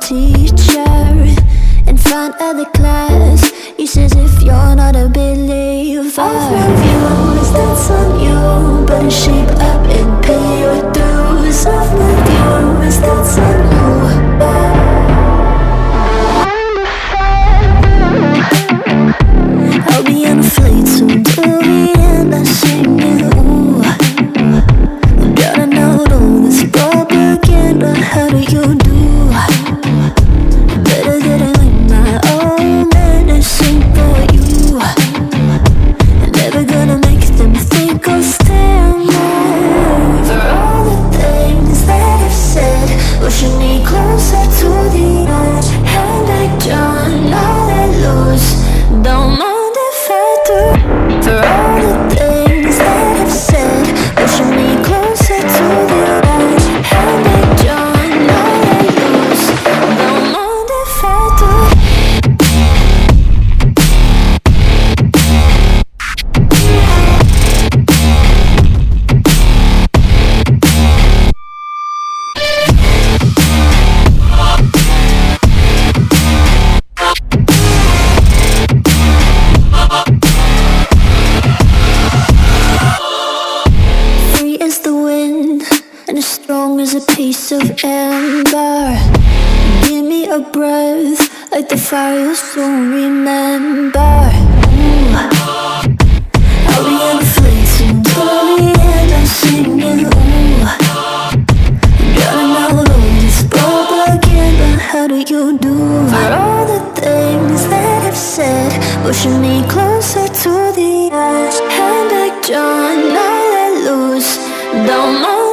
teacher in front of the class. He says if you're not a believer, I've my views, that's on you. Better shape up and pay your dues. I've my views, that's on you. I'll be on a flight soon to Vienna singing, ooh. Gotta know all this propaganda, how do you do? Better get it like my own medicine for you. Never gonna make them think I'll stand more. For all the things that I've said, pushing me closer to the edge. Hand like John, all let loose, don't mind if I do. For all the things that I've said, pushing me closer to the edge. Hand like John, all let loose, don't mind if I do. Free as the wind and as strong as a piece of amber. Give me a breath like the fire you'll soon remember. Ooh. I'll be on the flight soon to the end, I'm singing, ooh. Gotta know all this propaganda, how do you do? For all the things that I've said, pushing me closer to the edge. Hand like John, I let loose, don't know